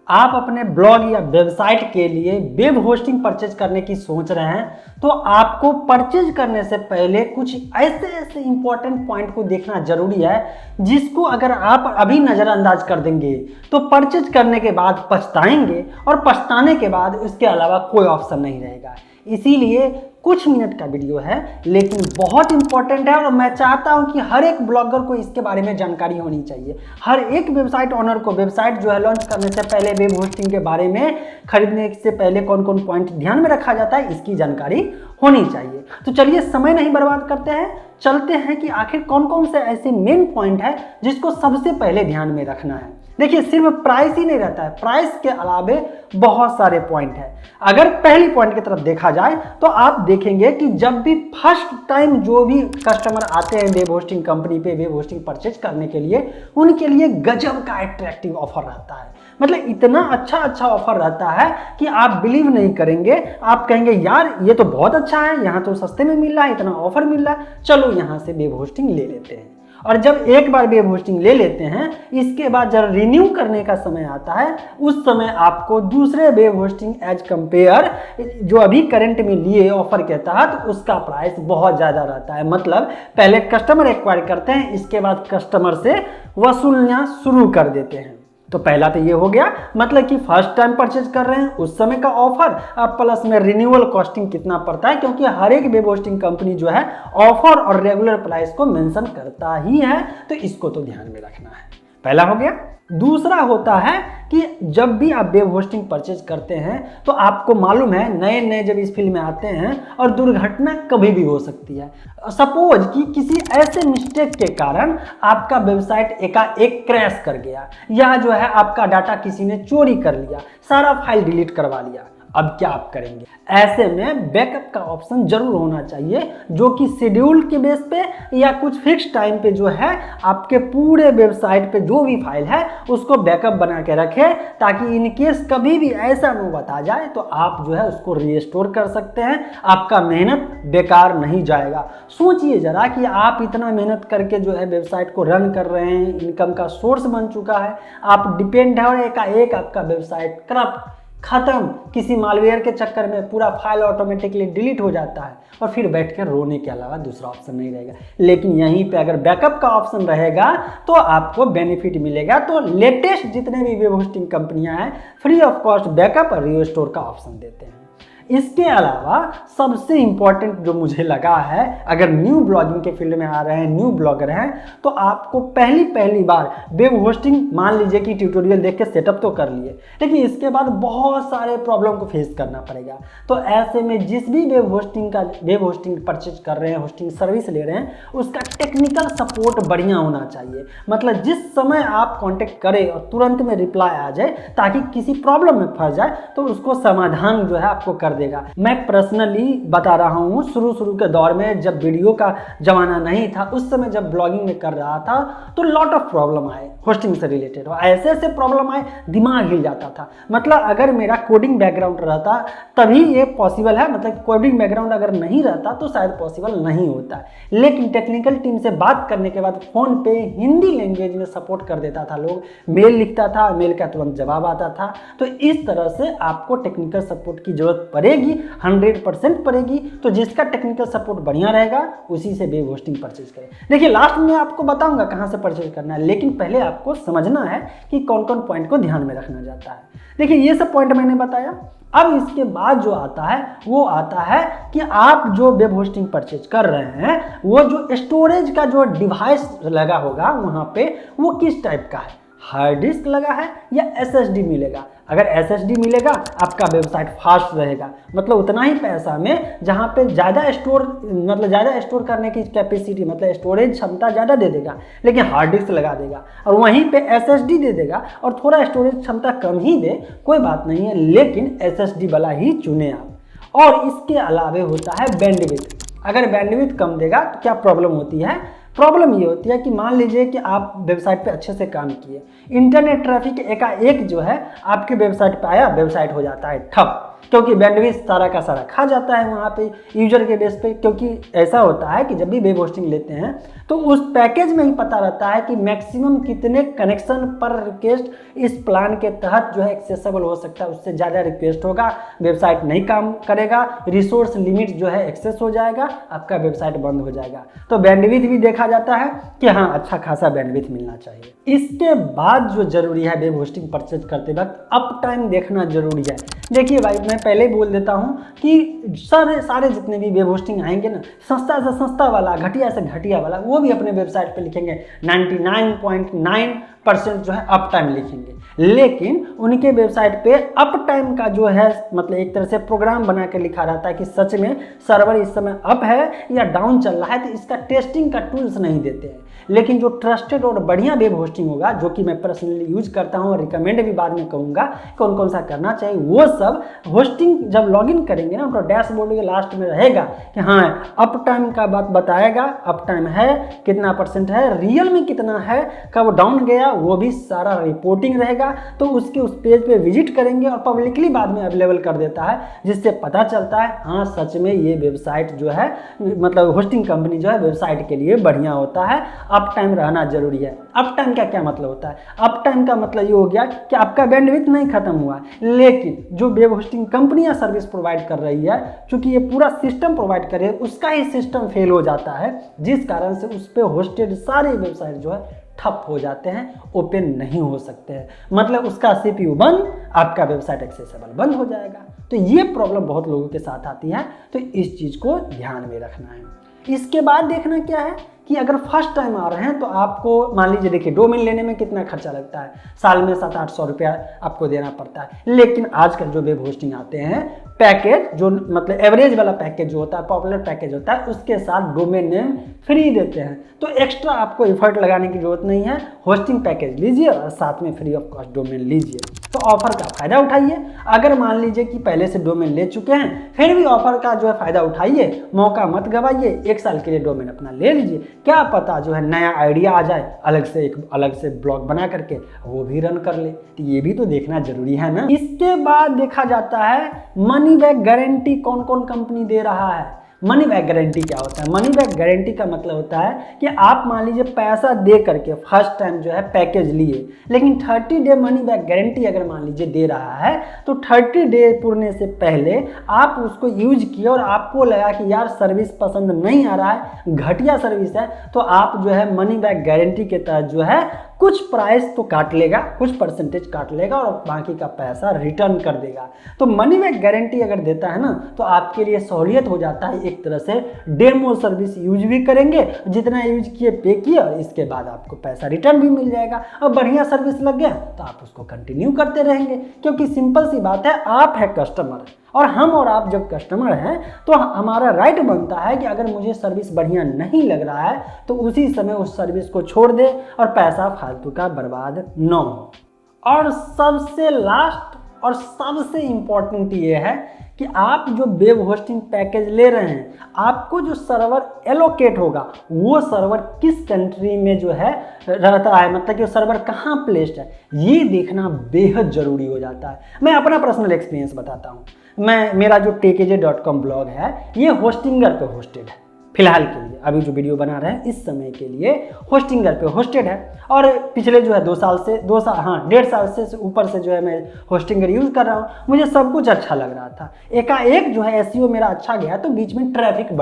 आप अपने ब्लॉग या वेबसाइट के लिए वेब होस्टिंग परचेज करने की सोच रहे हैं तो आपको परचेज करने से पहले कुछ ऐसे इंपॉर्टेंट पॉइंट को देखना जरूरी है जिसको अगर आप अभी नज़रअंदाज कर देंगे तो परचेज करने के बाद पछताएंगे और पछताने के बाद उसके अलावा कोई ऑप्शन नहीं रहेगा। इसीलिए कुछ मिनट का वीडियो है लेकिन बहुत इंपॉर्टेंट है और मैं चाहता हूं कि हर एक ब्लॉगर को इसके बारे में जानकारी होनी चाहिए। हर एक वेबसाइट ओनर को वेबसाइट जो है लॉन्च करने से पहले वेब होस्टिंग के बारे में खरीदने से पहले कौन कौन पॉइंट ध्यान में रखा जाता है इसकी जानकारी होनी चाहिए। तो चलिए समय नहीं बर्बाद करते हैं, चलते हैं कि आखिर कौन कौन से ऐसे मेन पॉइंट है जिसको सबसे पहले ध्यान में रखना है। देखिए सिर्फ प्राइस ही नहीं रहता है, प्राइस के अलावे बहुत सारे पॉइंट है। अगर पहली पॉइंट की तरफ देखा जाए तो आप देखेंगे कि जब भी फर्स्ट टाइम जो भी कस्टमर आते हैं वेब होस्टिंग कंपनी पे वेब होस्टिंग परचेज करने के लिए, उनके लिए गजब का अट्रैक्टिव ऑफर रहता है। मतलब इतना अच्छा ऑफर रहता है कि आप बिलीव नहीं करेंगे, आप कहेंगे यार ये तो बहुत अच्छा है, यहाँ तो सस्ते में मिल रहा है, इतना ऑफर मिल रहा है, चलो यहाँ से वेब होस्टिंग ले लेते हैं। और जब एक बार वेब होस्टिंग ले लेते हैं, इसके बाद जब रिन्यू करने का समय आता है उस समय आपको दूसरे वेब होस्टिंग एज कंपेयर जो अभी करंट में लिए ऑफर के तहत उसका प्राइस बहुत ज़्यादा रहता है। मतलब पहले कस्टमर एक्वायर करते हैं, इसके बाद कस्टमर से वसूलना शुरू कर देते हैं। तो पहला तो ये हो गया, मतलब कि फर्स्ट टाइम परचेज कर रहे हैं उस समय का ऑफर, अब प्लस में रिन्यूअल कॉस्टिंग कितना पड़ता है, क्योंकि हर एक वेब होस्टिंग कंपनी जो है ऑफर और रेगुलर प्राइस को मेंशन करता ही है, तो इसको तो ध्यान में रखना है। पहला हो गया। दूसरा होता है कि जब भी आप वेब होस्टिंग परचेज करते हैं तो आपको मालूम है नए जब इस फील्ड में आते हैं और दुर्घटना कभी भी हो सकती है। सपोज कि किसी ऐसे मिस्टेक के कारण आपका वेबसाइट एकाएक क्रैश कर गया या जो है आपका डाटा किसी ने चोरी कर लिया, सारा फाइल डिलीट करवा लिया, अब क्या आप करेंगे? ऐसे में बैकअप का ऑप्शन जरूर होना चाहिए जो कि शेड्यूल के बेस पे या कुछ फिक्स टाइम पे जो है आपके पूरे वेबसाइट पे जो भी फाइल है उसको बैकअप बना के रखे, ताकि इन केस कभी भी ऐसा नौबत आ जाए तो आप जो है उसको रीस्टोर कर सकते हैं, आपका मेहनत बेकार नहीं जाएगा। सोचिए जरा कि आप इतना मेहनत करके जो है वेबसाइट को रन कर रहे हैं, इनकम का सोर्स बन चुका है, आप डिपेंड है और एकाएक आपका वेबसाइट करप्ट खत्म, किसी मालवेयर के चक्कर में पूरा फाइल ऑटोमेटिकली डिलीट हो जाता है और फिर बैठ कर रोने के अलावा दूसरा ऑप्शन नहीं रहेगा। लेकिन यहीं पे अगर बैकअप का ऑप्शन रहेगा तो आपको बेनिफिट मिलेगा। तो लेटेस्ट जितने भी वेब होस्टिंग कंपनियां हैं फ्री ऑफ कॉस्ट बैकअप और रीस्टोर का ऑप्शन देते हैं। इसके अलावा सबसे इंपॉर्टेंट जो मुझे लगा है, अगर न्यू ब्लॉगिंग के फील्ड में आ रहे हैं, न्यू ब्लॉगर हैं, तो आपको पहली बार वेब होस्टिंग मान लीजिए कि ट्यूटोरियल देख के सेटअप तो कर लिए, लेकिन इसके बाद बहुत सारे प्रॉब्लम को फेस करना पड़ेगा। तो ऐसे में जिस भी वेब होस्टिंग परचेज कर रहे हैं, होस्टिंग सर्विस ले रहे हैं, उसका टेक्निकल सपोर्ट बढ़िया होना चाहिए। मतलब जिस समय आप कॉन्टेक्ट करें और तुरंत में रिप्लाई आ जाए, ताकि किसी प्रॉब्लम में फंस जाए तो उसको समाधान जो है आपको कर देगा। मैं पर्सनली बता रहा हूँ, शुरू के दौर में जब वीडियो का जमाना नहीं था, उस समय जब ब्लॉगिंग में कर रहा था तो लॉट ऑफ प्रॉब्लम आए होस्टिंग से रिलेटेड, और ऐसे प्रॉब्लम आए दिमाग हिल जाता था। मतलब अगर मेरा कोडिंग बैकग्राउंड रहता तभी ये पॉसिबल है, मतलब कोडिंग बैकग्राउंड अगर नहीं रहता तो शायद पॉसिबल नहीं होता। लेकिन टेक्निकल टीम से बात करने के बाद फोन पे हिंदी लैंग्वेज में सपोर्ट कर देता था लोग, मेल लिखता था, मेल का तुरंत जवाब आता था। तो इस तरह से आपको टेक्निकल सपोर्ट की जरूरत पड़ेगी, 100% पड़ेगी। तो जिसका टेक्निकल सपोर्ट बढ़िया रहेगा उसी से वेब होस्टिंग परचेज करें। देखिए लास्ट में आपको बताऊंगा कहां से परचेज करना है, लेकिन पहले आपको समझना है कि कौन कौन पॉइंट को ध्यान में रखना जाता है। देखिए ये सब पॉइंट मैंने बताया। अब इसके बाद जो आता है वो आता है कि आप जो वेब होस्टिंग परचेज कर रहे हैं वो जो स्टोरेज का जो डिवाइस लगा होगा वहां पे वो किस टाइप का है, हार्ड डिस्क लगा है या SSD मिलेगा। अगर SSD मिलेगा आपका वेबसाइट फास्ट रहेगा, मतलब उतना ही पैसा में जहाँ पे ज़्यादा स्टोर करने की कैपेसिटी, मतलब स्टोरेज क्षमता ज़्यादा दे देगा, लेकिन हार्ड डिस्क लगा देगा, और वहीं पे SSD दे देगा और थोड़ा स्टोरेज क्षमता कम ही दे, कोई बात नहीं है, लेकिन SSD वाला ही चुने आप। और इसके अलावे होता है बैंडविड्थ। अगर बैंडविड्थ कम देगा तो क्या प्रॉब्लम होती है? प्रॉब्लम ये होती है कि मान लीजिए कि आप वेबसाइट पे अच्छे से काम किए, इंटरनेट ट्रैफिक एकाएक जो है आपके वेबसाइट पे आया, वेबसाइट हो जाता है ठप, क्योंकि बैंडविड्थ सारा का सारा खा जाता है वहाँ पे यूजर के बेस पे। क्योंकि ऐसा होता है कि जब भी वेब होस्टिंग लेते हैं तो उस पैकेज में ही पता रहता है कि मैक्सिमम कितने कनेक्शन पर रिक्वेस्ट इस प्लान के तहत जो है एक्सेसिबल हो सकता है। उससे ज़्यादा रिक्वेस्ट होगा, वेबसाइट नहीं काम करेगा, रिसोर्स लिमिट जो है एक्सेस हो जाएगा, आपका वेबसाइट बंद हो जाएगा। तो बैंडविड्थ भी देखा जाता है कि हाँ अच्छा खासा बैंडविड्थ मिलना चाहिए। इसके बाद जो जरूरी है वेब होस्टिंग परचेज करते वक्त अप टाइम देखना जरूरी है। देखिए भाई, मैं पहले ही बोल देता हूँ कि सारे जितने भी वेब होस्टिंग आएंगे ना, सस्ता से सस्ता वाला, घटिया से घटिया वाला, वो भी अपने वेबसाइट पे लिखेंगे 99.9% जो है अप टाइम लिखेंगे। लेकिन उनके वेबसाइट पे अप टाइम का जो है मतलब एक तरह से प्रोग्राम बना के लिखा रहता है कि सच में सर्वर इस समय अप है या डाउन चल रहा है, तो इसका टेस्टिंग का टूल्स नहीं देते हैं। लेकिन जो ट्रस्टेड और बढ़िया वेब होस्टिंग होगा, जो कि मैं पर्सनली यूज करता हूँ और रिकमेंड भी बाद में कहूँगा कौन कौन सा करना चाहिए, वो सब होस्टिंग जब लॉगिन करेंगे ना तो डैशबोर्ड के लास्ट में रहेगा कि हाँ अप टाइम का बात बताएगा, अप टाइम है कितना % है, रियल में कितना है, कब डाउन गया, वो भी सारा रिपोर्टिंग रहेगा। तो उसके उस पेज पे विजिट करेंगे और पब्लिकली बाद में अवेलेबल कर देता है, जिससे पता चलता है हाँ सच में ये वेबसाइट जो है मतलब होस्टिंग कंपनी जो है वेबसाइट के लिए बढ़िया होता है। अप टाइम रहना जरूरी है। अप टाइम का क्या मतलब होता है? अप टाइम का मतलब ये हो गया कि आपका बैंडविड्थ नहीं खत्म हुआ, लेकिन जो वेब होस्टिंग कंपनियां सर्विस प्रोवाइड कर रही है, क्योंकि ये पूरा सिस्टम प्रोवाइड कर रही है, उसका ही सिस्टम फेल हो जाता है, जिस कारण से उस पर होस्टेड सारे वेबसाइट जो है ठप हो जाते हैं, ओपन नहीं हो सकते हैं। मतलब उसका CPU बंद, आपका वेबसाइट एक्सेसिबल बंद हो जाएगा। तो ये प्रॉब्लम बहुत लोगों के साथ आती है, तो इस चीज़ को ध्यान में रखना है। इसके बाद देखना क्या है कि अगर फर्स्ट टाइम आ रहे हैं तो आपको मान लीजिए, देखिए डोमेन लेने में कितना खर्चा लगता है, साल में 700-800 रुपया आपको देना पड़ता है। लेकिन आजकल जो वेब होस्टिंग आते हैं पैकेज, जो मतलब एवरेज वाला पैकेज जो होता है, पॉपुलर पैकेज होता है, उसके साथ डोमेन नेम फ्री देते हैं। तो एक्स्ट्रा आपको एफर्ट लगाने की जरूरत नहीं है, होस्टिंग पैकेज लीजिए और साथ में फ्री ऑफ कॉस्ट डोमेन लीजिए। तो ऑफर का फायदा उठाइए। अगर मान लीजिए कि पहले से डोमेन ले चुके हैं, फिर भी ऑफर का जो है फायदा उठाइए, मौका मत गवाइए, 1 साल के लिए डोमेन अपना ले लीजिए। क्या पता जो है नया आइडिया आ जाए, अलग से ब्लॉग बना करके वो भी रन कर ले। तो ये भी तो देखना जरूरी है ना। इसके बाद देखा जाता है मनी बैक गारंटी कौन कौन कंपनी दे रहा है। मनी बैक गारंटी क्या होता है? मनी बैक गारंटी का मतलब होता है कि आप मान लीजिए पैसा दे करके फर्स्ट टाइम जो है पैकेज लिए, लेकिन 30 डे मनी बैक गारंटी अगर मान लीजिए दे रहा है, तो 30 डे पूरने से पहले आप उसको यूज किए और आपको लगा कि यार सर्विस पसंद नहीं आ रहा है, घटिया सर्विस है, तो आप जो है मनी बैक गारंटी के तहत जो है कुछ प्राइस तो काट लेगा, कुछ % काट लेगा और बाकी का पैसा रिटर्न कर देगा। तो मनी बैक गारंटी अगर देता है ना, तो आपके लिए सहूलियत हो जाता है। एक तरह से डेमो सर्विस यूज भी करेंगे, जितना यूज किए पे किए, और इसके बाद आपको पैसा रिटर्न भी मिल जाएगा। और बढ़िया सर्विस लग गया तो आप उसको कंटिन्यू करते रहेंगे, क्योंकि सिंपल सी बात है, आप है कस्टमर और हम और आप जब कस्टमर हैं तो हमारा राइट बनता है कि अगर मुझे सर्विस बढ़िया नहीं लग रहा है तो उसी समय उस सर्विस को छोड़ दे और पैसा फालतू का बर्बाद न हो। और सबसे लास्ट और सबसे इम्पोर्टेंट ये है कि आप जो वेब होस्टिंग पैकेज ले रहे हैं, आपको जो सर्वर एलोकेट होगा वो सर्वर किस कंट्री में जो है रहता है, मतलब कि सर्वर कहाँ प्लेस्ड है, ये देखना बेहद जरूरी हो जाता है। मैं अपना पर्सनल एक्सपीरियंस बताता हूँ। मेरा जो tekj.com ब्लॉग है, ये होस्टिंगर पे होस्टेड है फिलहाल के लिए। अभी जो वीडियो बना रहे हैं इस समय के लिए होस्टिंगर पे होस्टेड है, और पिछले जो है 1.5 साल से ऊपर से जो है मैं होस्टिंगर यूज़ कर रहा हूँ। मुझे सब कुछ अच्छा लग रहा था। एकाएक जो है SEO मेरा अच्छा गया, तो बीच में ट्रैफिक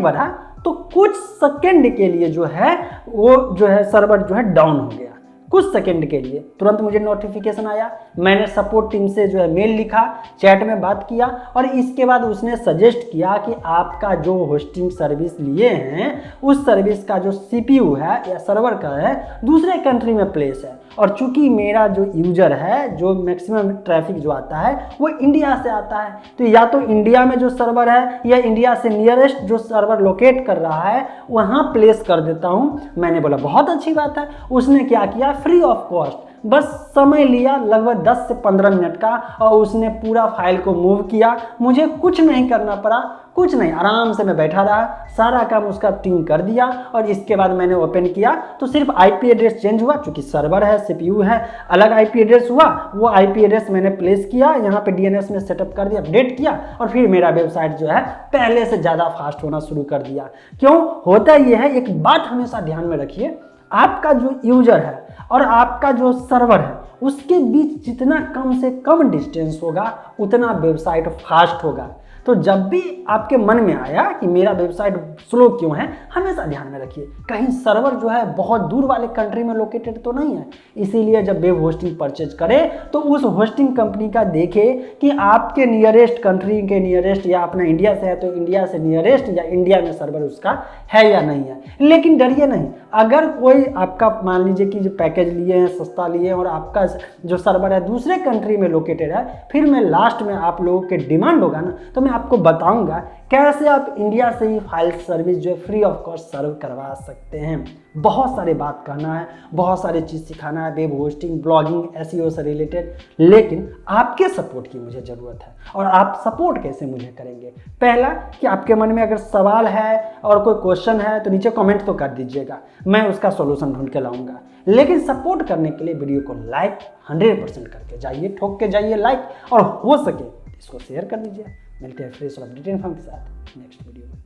बढ़ा तो कुछ सेकंड के लिए जो है वो जो है सर्वर जो है डाउन हो गया। कुछ सेकंड के लिए तुरंत मुझे नोटिफिकेशन आया, मैंने सपोर्ट टीम से जो है मेल लिखा, चैट में बात किया, और इसके बाद उसने सजेस्ट किया कि आपका जो होस्टिंग सर्विस लिए हैं उस सर्विस का जो CPU है या सर्वर का है दूसरे कंट्री में प्लेस है, और चूंकि मेरा जो यूजर है, जो मैक्सिमम ट्रैफिक जो आता है वो इंडिया से आता है, तो या तो इंडिया में जो सर्वर है या इंडिया से नियरेस्ट जो सर्वर लोकेट कर रहा है वहाँ प्लेस कर देता हूँ। मैंने बोला बहुत अच्छी बात है। उसने क्या किया, फ्री ऑफ कॉस्ट। बस समय लिया लगभग 10 से 15 मिनट का और उसने पूरा फाइल को मूव किया। मुझे कुछ नहीं करना पड़ा, कुछ नहीं, आराम से मैं बैठा रहा, सारा काम उसका टीम कर दिया। और इसके बाद मैंने ओपन किया तो सिर्फ आईपी एड्रेस चेंज हुआ, क्योंकि सर्वर है, सीपीयू है, अलग आईपी एड्रेस हुआ। वो आईपी एड्रेस मैंने प्लेस किया, यहाँ पे डीएनएस में सेटअप कर दिया, अपडेट किया और फिर मेरा वेबसाइट जो है पहले से ज़्यादा फास्ट होना शुरू कर दिया। क्यों होता ये है, एक बात हमेशा ध्यान में रखिए, आपका जो यूजर है और आपका जो सर्वर है उसके बीच जितना कम से कम डिस्टेंस होगा उतना वेबसाइट फास्ट होगा। तो जब भी आपके मन में आया कि मेरा वेबसाइट स्लो क्यों है, हमेशा ध्यान में रखिए कहीं सर्वर जो है बहुत दूर वाले कंट्री में लोकेटेड तो नहीं है। इसीलिए जब वेब होस्टिंग परचेज करें तो उस होस्टिंग कंपनी का देखे कि आपके नियरेस्ट कंट्री के नियरेस्ट, या अपना इंडिया से है तो इंडिया से नियरेस्ट, या इंडिया में सर्वर उसका है या नहीं है। लेकिन डरिए नहीं, अगर कोई आपका मान लीजिए कि जो पैकेज लिए हैं, सस्ता लिए हैं और आपका जो सर्वर है दूसरे कंट्री में लोकेटेड है, फिर मैं लास्ट में आप लोगों के डिमांड होगा ना तो मैं आपको बताऊंगा कैसे आप इंडिया से ही फाइल सर्विस जो है फ्री ऑफ कॉस्ट सर्व करवा सकते हैं। बहुत सारे बात करना है, बहुत सारी चीज़ सिखाना है, वेब होस्टिंग, ब्लॉगिंग, एसईओ से रिलेटेड, लेकिन आपके सपोर्ट की मुझे ज़रूरत है। और आप सपोर्ट कैसे मुझे करेंगे? पहला कि आपके मन में अगर सवाल है और कोई क्वेश्चन है तो नीचे कमेंट तो कर दीजिएगा, मैं उसका सॉल्यूशन ढूंढ के लाऊंगा। लेकिन सपोर्ट करने के लिए वीडियो को लाइक 100% करके जाइए, ठोक के जाइए लाइक, और हो सके इसको शेयर कर दीजिए। मिलते हैं फ्रेश और अपडेटेड इन्फॉर्मेशन के साथ नेक्स्ट वीडियो में।